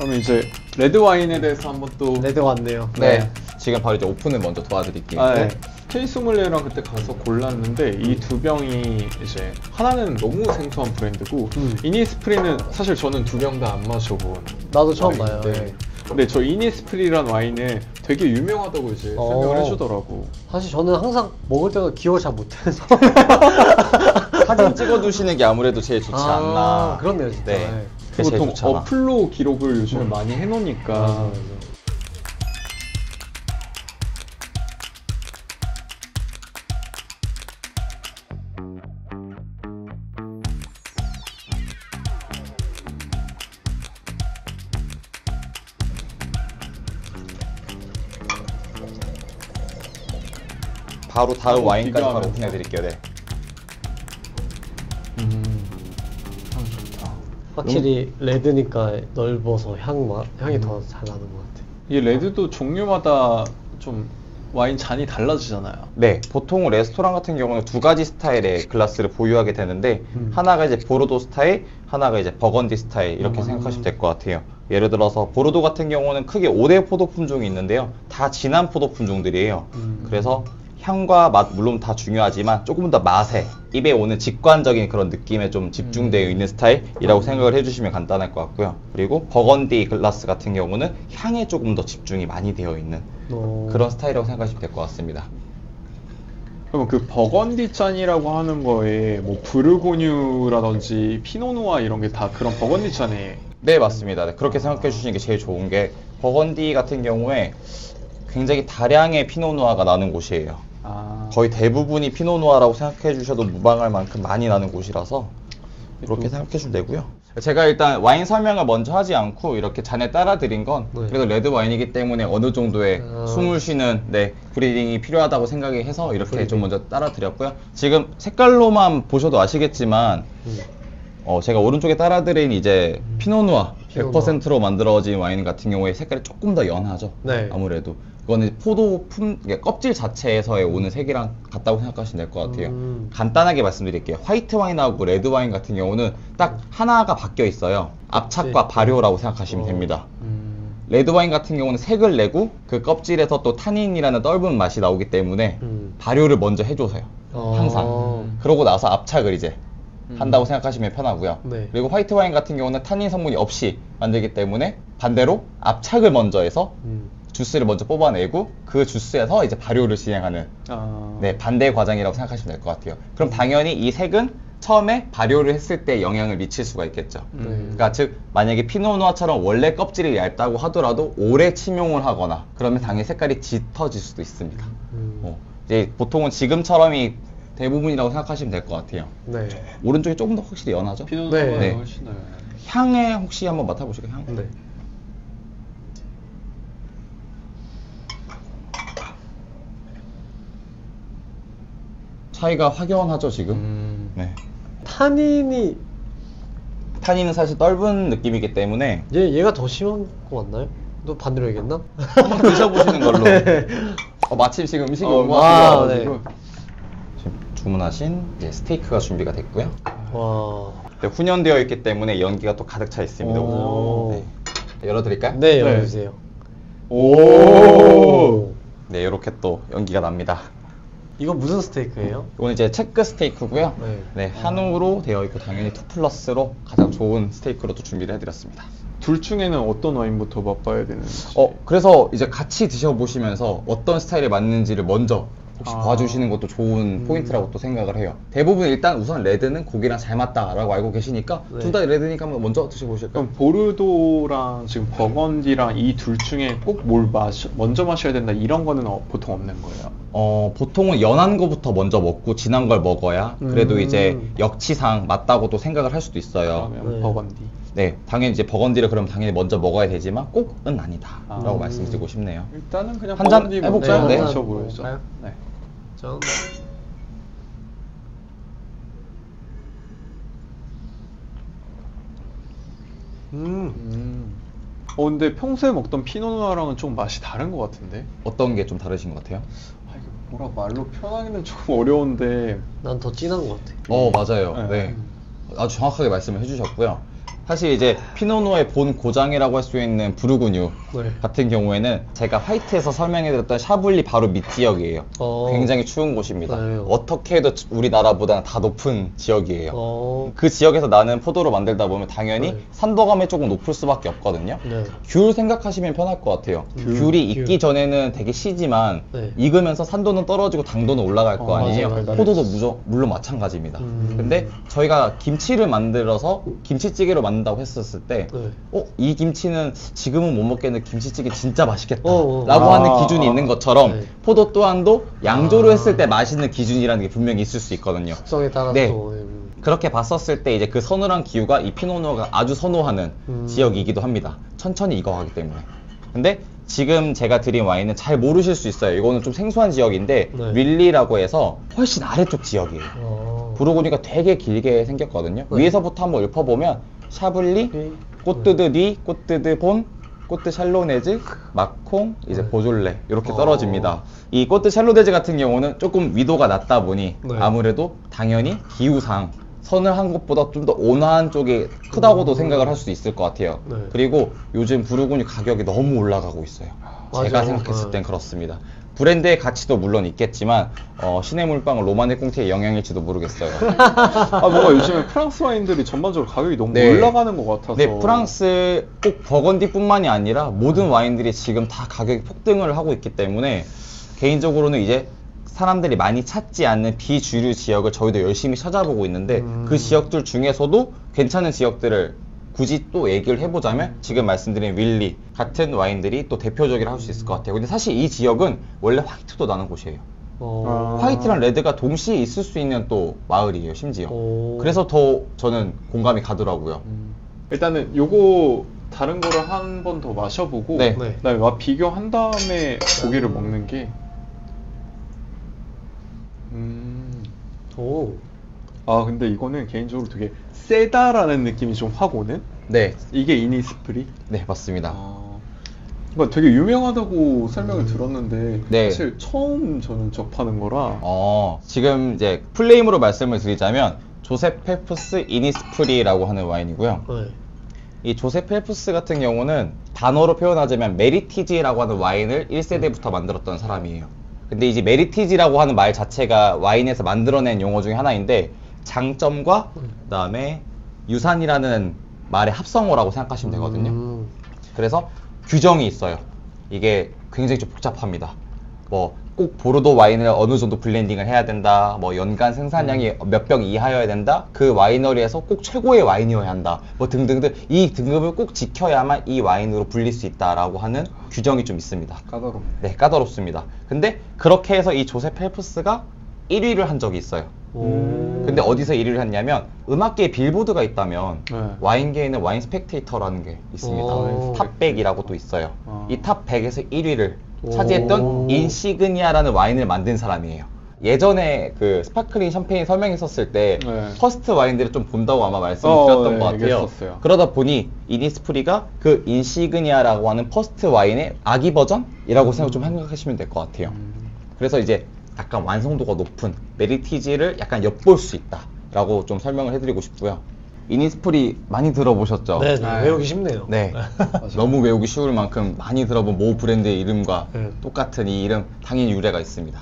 그럼 이제 레드 와인에 대해서 한번 또 레드 왔네요. 네. 지금 바로 이제 오픈을 먼저 도와드릴게요. 네. 케이 소믈리에랑 그때 가서 골랐는데 이 두 병이 이제 하나는 너무 생소한 브랜드고 이니스프리는 사실 저는 두 병 다 안 마셔본 나도 처음 봐요. 와인인데 네. 근데 저 이니스프리란 와인은 되게 유명하다고 이제 설명을 해주더라고. 사실 저는 항상 먹을 때도 기억을 잘 못해서 사진 찍어두시는 게 아무래도 제일 좋지 않나. 그렇네요 진짜. 네. 네. 그게 제일 보통 좋잖아. 어플로 기록을 요즘에 많이 해놓으니까 맞아. 바로 다음 와인까지 바로 비교하면서. 오픈해드릴게요. 네. 참 좋다. 확실히 레드니까 넓어서 향이 더 잘 나는 것 같아. 이 레드도 종류마다 좀 와인 잔이 달라지잖아요. 네, 보통 레스토랑 같은 경우는 두 가지 스타일의 글라스를 보유하게 되는데 하나가 이제 보르도 스타일, 하나가 이제 버건디 스타일 이렇게 생각하시면 될 것 같아요. 예를 들어서 보르도 같은 경우는 크게 5대 포도 품종이 있는데요. 다 진한 포도 품종들이에요. 그래서 향과 맛 물론 다 중요하지만 조금 더 맛에 입에 오는 직관적인 그런 느낌에 좀 집중되어 있는 스타일이라고 생각을 해주시면 간단할 것 같고요. 그리고 버건디 글라스 같은 경우는 향에 조금 더 집중이 많이 되어 있는 그런 스타일이라고 생각하시면 될 것 같습니다. 그럼 그 버건디 잔이라고 하는 거에 뭐 부르고뉴라든지 피노누아 이런 게 다 그런 버건디 잔에 네, 맞습니다. 네, 그렇게 생각해 주시는 게 제일 좋은 게 버건디 같은 경우에 굉장히 다량의 피노누아가 나는 곳이에요. 거의 대부분이 피노누아라고 생각해 주셔도 무방할 만큼 많이 나는 곳이라서 그렇게 생각해 주시면 되고요. 제가 일단 와인 설명을 먼저 하지 않고 이렇게 잔에 따라 드린 건 그래도 레드 와인이기 때문에 어느 정도의 숨을 쉬는 브리딩이 필요하다고 생각해서 이렇게 좀 먼저 따라 드렸고요. 지금 색깔로만 보셔도 아시겠지만 제가 오른쪽에 따라 드린 이제 피노누아 100%로 만들어진 와인 같은 경우에 색깔이 조금 더 연하죠. 네. 아무래도 이거는 포도 껍질 자체에서의 오는 색이랑 같다고 생각하시면 될 것 같아요. 간단하게 말씀드릴게요. 화이트 와인하고 레드 와인 같은 경우는 딱 하나가 바뀌어 있어요. 압착과 발효라고 생각하시면 됩니다. 레드 와인 같은 경우는 색을 내고 그 껍질에서 또 타닌이라는 떫은 맛이 나오기 때문에 발효를 먼저 해줘서요. 항상. 그러고 나서 압착을 이제 한다고 생각하시면 편하고요. 네. 그리고 화이트 와인 같은 경우는 타닌 성분이 없이 만들기 때문에 반대로 압착을 먼저 해서 주스를 먼저 뽑아내고 그 주스에서 이제 발효를 진행하는 반대 과정이라고 생각하시면 될 것 같아요. 그럼 당연히 이 색은 처음에 발효를 했을 때 영향을 미칠 수가 있겠죠. 그러니까 즉 만약에 피노누아처럼 원래 껍질이 얇다고 하더라도 오래 침용을 하거나 그러면 당연히 색깔이 짙어질 수도 있습니다. 이제 보통은 지금처럼이 대부분이라고 생각하시면 될 것 같아요. 네. 오른쪽이 조금 더 확실히 연하죠? 피노누아가 네. 훨씬 나요. 향에 혹시 한번 맡아보실까요? 향? 네. 차이가 확연하죠 지금? 네. 타닌이 타닌은 사실 떫은 느낌이기 때문에 얘가 더 심한 거 맞나요? 또 반대로 얘기했나? 한번 드셔보시는 걸로. 마침 지금 음식이 온 것 같아가지고 지금 주문하신 이제 스테이크가 준비가 됐고요. 와. 네, 훈연되어 있기 때문에 연기가 또 가득 차 있습니다. 오. 네. 열어드릴까요? 네, 열어주세요. 오. 네, 이렇게 또 연기가 납니다. 이거 무슨 스테이크예요? 이건 이제 체크 스테이크고요. 네, 한우로 되어 있고 당연히 2플러스로 가장 좋은 스테이크로 또 준비를 해드렸습니다. 둘 중에는 어떤 와인부터 맛봐야 되는지. 그래서 이제 같이 드셔보시면서 어떤 스타일에 맞는지를 먼저 혹시 봐주시는 것도 좋은 포인트라고 또 생각을 해요. 대부분 일단 우선 레드는 고기랑 잘 맞다라고 알고 계시니까 둘 다 레드니까 한번 먼저 드셔보실까요? 그럼 보르도랑 지금 버건디랑 이 둘 중에 꼭 뭘 먼저 마셔야 된다 이런 거는 보통 없는 거예요? 보통은 연한 거부터 먼저 먹고 진한 걸 먹어야 그래도 이제 역치상 맞다고도 생각을 할 수도 있어요. 그러면 버건디. 네, 당연히 이제 버건디를 그럼 당연히 먼저 먹어야 되지만 꼭은 아니다라고 말씀드리고 싶네요. 일단은 그냥 한 잔 버건디 해볼까요? 먼저 네. 마셔보죠. 네. 전 근데 평소에 먹던 피노누아랑은 좀 맛이 다른 것 같은데? 어떤 게 좀 다르신 것 같아요? 이거 뭐라 말로 표현하기는 조금 어려운데. 난 더 진한 것 같아. 맞아요. 네. 아주 정확하게 말씀을 해주셨고요. 사실 이제 피노누아의 본 고장이라고 할 수 있는 부르고뉴 네. 같은 경우에는 제가 화이트에서 설명해드렸던 샤블리 바로 밑 지역이에요. 굉장히 추운 곳입니다. 네. 어떻게 해도 우리나라보다는 다 높은 지역이에요. 그 지역에서 나는 포도를 만들다 보면 당연히 네. 산도감이 조금 높을 수밖에 없거든요. 네. 귤 생각하시면 편할 것 같아요. 귤이 익기 전에는 되게 시지만 네. 익으면서 산도는 떨어지고 당도는 올라갈 거 아니에요. 맞아요. 포도도 물론 마찬가지입니다. 근데 저희가 김치를 만들어서 김치찌개로 만든다고 했었을 때 네. 이 김치는 지금은 못 먹겠는데 김치찌개 진짜 맛있겠다 라고 라고 하는 기준이 있는 것처럼 네. 포도 또한도 양조로 했을 때 맛있는 기준이라는 게 분명히 있을 수 있거든요. 특성에 따라서 네. 그렇게 봤었을 때 이제 그 서늘한 기후가 이 피노누아가 아주 선호하는 지역이기도 합니다. 천천히 익어가기 때문에. 근데 지금 제가 드린 와인은 잘 모르실 수 있어요. 이거는 좀 생소한 지역인데 네. 윌리라고 해서 훨씬 아래쪽 지역이에요. 부르고뉴가 되게 길게 생겼거든요. 네. 위에서부터 한번 읊어보면 샤블리, 꼬뜨드 리, 꼬뜨드 본, 꼬뜨 샬로네즈, 마콩, 이제 보졸레 이렇게 떨어집니다. 이 꼬뜨 샬로네즈 같은 경우는 조금 위도가 낮다 보니 네. 아무래도 당연히 기후상 서늘한 곳보다 좀 더 온화한 쪽이 크다고도 생각을 할 수 있을 것 같아요. 네. 그리고 요즘 부르고뉴 가격이 너무 올라가고 있어요. 제가 맞아요. 생각했을 땐 그렇습니다. 브랜드의 가치도 물론 있겠지만 신의 물방울 로마네 꽁티의 영향일지도 모르겠어요. 뭔가 요즘에 프랑스 와인들이 전반적으로 가격이 너무 네. 올라가는 것 같아서. 네, 프랑스 꼭 버건디뿐만이 아니라 모든 와인들이 지금 다 가격이 폭등을 하고 있기 때문에 개인적으로는 이제 사람들이 많이 찾지 않는 비주류 지역을 저희도 열심히 찾아보고 있는데 그 지역들 중에서도 괜찮은 지역들을 굳이 또 얘기를 해보자면 지금 말씀드린 윌리 같은 와인들이 또 대표적이라 할 수 있을 것 같아요. 근데 사실 이 지역은 원래 화이트도 나는 곳이에요. 화이트랑 레드가 동시에 있을 수 있는 또 마을이에요, 심지어. 그래서 더 저는 공감이 가더라고요. 일단은 요거 다른 거를 한 번 더 마셔보고 네. 그다음에 맛 비교한 다음에 고기를 먹는 게 근데 이거는 개인적으로 되게 세다라는 느낌이 좀 확 오는? 네. 이게 이니스프리? 네, 맞습니다. 그러니까 되게 유명하다고 설명을 들었는데 네. 사실 처음 저는 접하는 거라 지금 이제 플레임으로 말씀을 드리자면 조셉 펠프스 이니스프리라고 하는 와인이고요. 네. 이 조셉 펠프스 같은 경우는 단어로 표현하자면 메리티지라고 하는 와인을 1세대부터 만들었던 사람이에요. 근데 이제 메리티지라고 하는 말 자체가 와인에서 만들어낸 용어 중에 하나인데 장점과 그다음에 유산이라는 말의 합성어라고 생각하시면 되거든요. 그래서 규정이 있어요. 이게 굉장히 좀 복잡합니다. 뭐 꼭 보르도 와인을 어느 정도 블렌딩을 해야 된다. 뭐 연간 생산량이 몇 병 이하여야 된다. 그 와이너리에서 꼭 최고의 와인이어야 한다. 뭐 등등등 이 등급을 꼭 지켜야만 이 와인으로 불릴 수 있다라고 하는 규정이 좀 있습니다. 까다롭네. 네, 까다롭습니다. 근데 그렇게 해서 이 조셉 펠프스가 1위를 한 적이 있어요. 근데 어디서 1위를 했냐면 음악계에 빌보드가 있다면 와인계에는 와인 스펙테이터라는 게 있습니다. 탑 100이라고 또 있어요. 이 탑 100에서 1위를 차지했던 인시그니아라는 와인을 만든 사람이에요. 예전에 그 스파클링 샴페인 설명했었을 때 퍼스트 와인들을 좀 본다고 아마 말씀드렸던 것 같아요. 얘기했었어요. 그러다 보니 이니스프리가 그 인시그니아라고 하는 퍼스트 와인의 아기 버전이라고 생각하시면 될 것 같아요. 그래서 이제 약간 완성도가 높은 메리티지를 약간 엿볼 수 있다라고 좀 설명을 해드리고 싶고요. 이니스프리 많이 들어보셨죠? 네, 외우기 쉽네요. 네. 너무 외우기 쉬울 만큼 많이 들어본 모 브랜드의 이름과 네. 똑같은 이 이름 당연히 유래가 있습니다.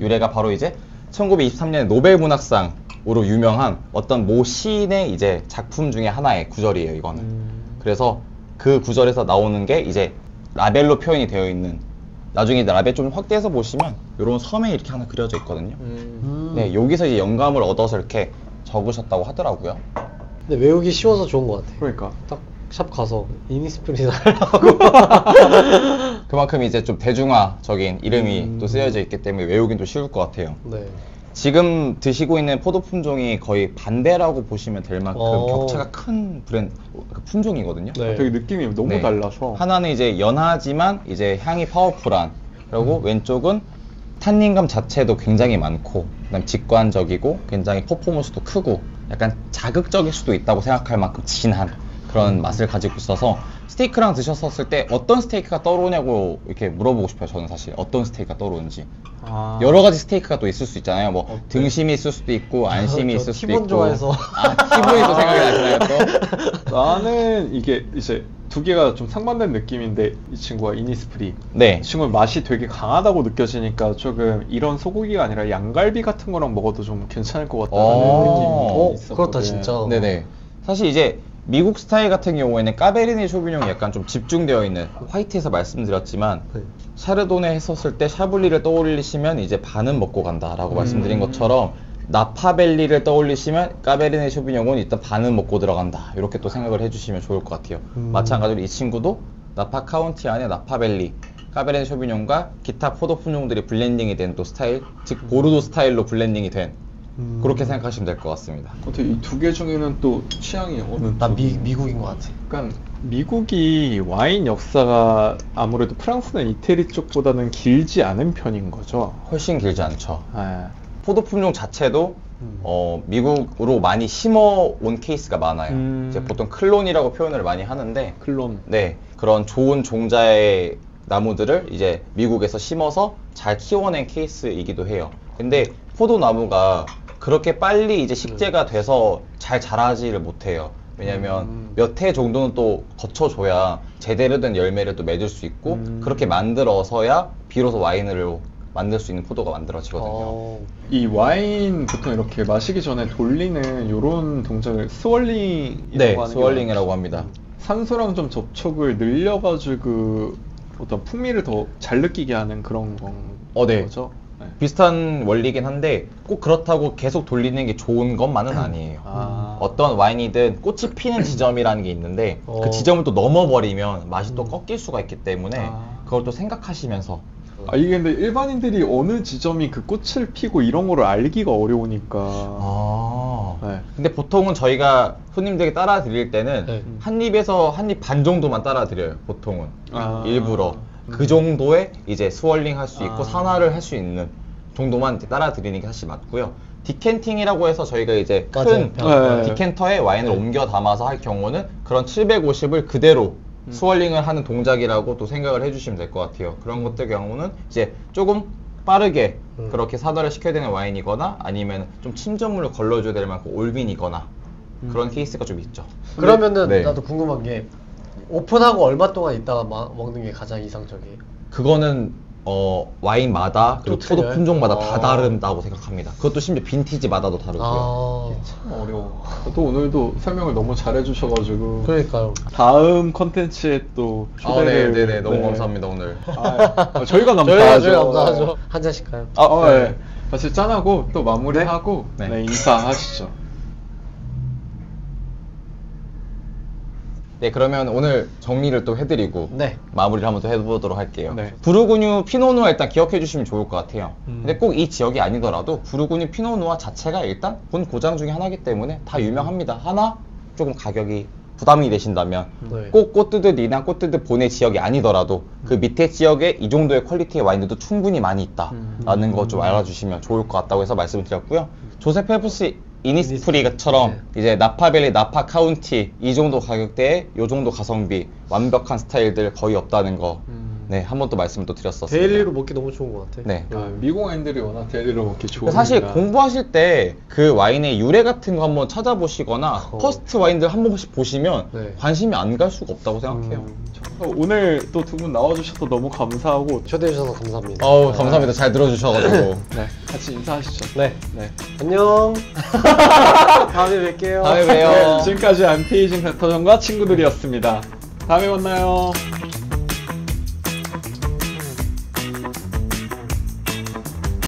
유래가 바로 이제 1923년에 노벨 문학상으로 유명한 어떤 모 시인의 이제 작품 중에 하나의 구절이에요, 이거는. 그래서 그 구절에서 나오는 게 이제 라벨로 표현이 되어 있는 나중에 라벨 좀 확대해서 보시면 이런 섬에 이렇게 하나 그려져 있거든요. 네, 여기서 이제 영감을 얻어서 이렇게 적으셨다고 하더라고요. 근데 외우기 쉬워서 좋은 것 같아요. 그러니까 딱 샵 가서 이니스프리나 하려고. 그만큼 이제 좀 대중화적인 이름이 또 쓰여져 있기 때문에 외우긴 또 쉬울 것 같아요. 네. 지금 드시고 있는 포도 품종이 거의 반대라고 보시면 될 만큼 격차가 큰 브랜드 품종이거든요. 네. 되게 느낌이 너무 네. 달라서 하나는 이제 연하지만 이제 향이 파워풀한, 그리고 왼쪽은 탄닌감 자체도 굉장히 많고 그다음 직관적이고 굉장히 퍼포먼스도 크고 약간 자극적일 수도 있다고 생각할 만큼 진한 그런 맛을 가지고 있어서 스테이크랑 드셨었을 때 어떤 스테이크가 떠오르냐고 이렇게 물어보고 싶어요. 저는 사실 어떤 스테이크가 떠오르는지. 여러 가지 스테이크가 또 있을 수 있잖아요. 뭐 등심이 있을 수도 있고 안심이 있을 수도 있고. 티본 좋아해서. 티본이 또 생각이 나시나요 또? 나는 이게 이제 두 개가 좀 상반된 느낌인데 이 친구가 이니스프리. 네. 이 친구는 맛이 되게 강하다고 느껴지니까 조금 이런 소고기가 아니라 양갈비 같은 거랑 먹어도 좀 괜찮을 것 같다는 느낌이 있었거든. 그렇다 진짜. 네네. 사실 이제 미국 스타일 같은 경우에는 까베르네 쇼비뇽이 약간 좀 집중되어 있는, 화이트에서 말씀드렸지만 샤르도네 했었을 때 샤블리를 떠올리시면 이제 반은 먹고 간다라고 말씀드린 것처럼 나파밸리를 떠올리시면 까베르네 쇼비뇽은 일단 반은 먹고 들어간다, 이렇게 또 생각을 해주시면 좋을 것 같아요. 마찬가지로 이 친구도 나파 카운티 안에 나파밸리, 까베르네 쇼비뇽과 기타 포도 품종들이 블렌딩이 된 또 스타일, 즉 보르도 스타일로 블렌딩이 된, 그렇게 생각하시면 될 것 같습니다. 어떻게 이 두 개 중에는 또 취향이 어느 나 미국인 것 같아. 약간 미국이 와인 역사가 아무래도 프랑스나 이태리 쪽보다는 길지 않은 편인 거죠. 훨씬 길지 않죠. 네. 포도 품종 자체도 미국으로 많이 심어온 케이스가 많아요. 이제 보통 클론이라고 표현을 많이 하는데, 클론. 네, 그런 좋은 종자의 나무들을 이제 미국에서 심어서 잘 키워낸 케이스이기도 해요. 근데 포도나무가 그렇게 빨리 이제 식재가 돼서 잘 자라지를 못해요. 왜냐면 몇 해 정도는 또 거쳐줘야 제대로 된 열매를 또 맺을 수 있고, 그렇게 만들어서야 비로소 와인을 만들 수 있는 포도가 만들어지거든요. 이 와인 보통 이렇게 마시기 전에 돌리는 이런 동작을 스월링이라고 네, 하는 스월링이라고 합니다. 산소랑 좀 접촉을 늘려가지고 어떤 풍미를 더 잘 느끼게 하는 그런 네. 거죠. 네. 비슷한 원리긴 한데 꼭 그렇다고 계속 돌리는 게 좋은 것만은 아니에요. 어떤 와인이든 꽃이 피는 지점이라는 게 있는데 그 지점을 또 넘어버리면 맛이 또 꺾일 수가 있기 때문에 그걸 또 생각하시면서. 이게 근데 일반인들이 어느 지점이 그 꽃을 피고 이런 거를 알기가 어려우니까. 네. 근데 보통은 저희가 손님들에게 따라 드릴 때는 한 입에서 한 입 반 정도만 따라 드려요. 보통은 일부러 그 정도의 이제 스월링 할 수 있고 산화를 할 수 있는 정도만 이제 따라 드리는 게 사실 맞고요. 디켄팅이라고 해서 저희가 이제 큰 디켄터에 와인을 옮겨 담아서 할 경우는 그런 750을 그대로 스월링을 하는 동작이라고 또 생각을 해주시면 될 것 같아요. 그런 것들 경우는 이제 조금 빠르게 그렇게 산화를 시켜야 되는 와인이거나 아니면 좀 침전물을 걸러줘야 될 만큼 올빈이거나 그런 케이스가 좀 있죠. 그러면은 네. 나도 궁금한 게, 오픈하고 얼마 동안 있다가 먹는 게 가장 이상적이에요? 그거는 와인마다 그리고 포도 틀려요? 품종마다 다 다른다고 생각합니다. 그것도 심지어 빈티지마다도 다르고요. 참 어려워. 또 오늘도 설명을 너무 잘해 주셔가지고 그러니까요. 다음 컨텐츠에 또 초대를. 네네, 너무 감사합니다 오늘. 저희가 감사하죠. 저희가 감사하죠. 한 잔씩 가요. 네. 같이 짠하고 또 마무리하고 네. 인사하시죠. 네, 그러면 오늘 정리를 또 해드리고 마무리를 한번 또 해보도록 할게요. 네. 부르고뉴 피노누아 일단 기억해 주시면 좋을 것 같아요. 근데 꼭 이 지역이 아니더라도 부르고뉴 피노누아 자체가 일단 본 고장 중에 하나이기 때문에 다 유명합니다. 하나 조금 가격이 부담이 되신다면 꼭 꽃뜨드 리나 꽃뜨드 본의 지역이 아니더라도 그 밑에 지역에 이 정도의 퀄리티의 와인들도 충분히 많이 있다라는 거 좀 알아주시면 좋을 것 같다고 해서 말씀을 드렸고요. 조셉 페프스 이니스프리처럼 이제 나파밸리, 나파 카운티 이 정도 가격대에 이 정도 가성비 완벽한 스타일들 거의 없다는 거 네, 한 번 또 말씀을 또 드렸었습니다. 데일리로 먹기 너무 좋은 것 같아. 네. 미국 와인들이 워낙 데일리로 먹기 좋으니까. 사실 공부하실 때 그 와인의 유래 같은 거 한번 찾아보시거나 퍼스트 와인들 한 번씩 보시면 관심이 안 갈 수가 없다고 생각해요. 오늘 또 두 분 나와주셔서 너무 감사하고 초대해 주셔서 감사합니다. 감사합니다. 잘 들어주셔가지고. 네, 같이 인사하시죠. 네. 안녕. 다음에 뵐게요. 다음에 봬요. 지금까지 안페이징 닥터전과 친구들이었습니다. 다음에 만나요.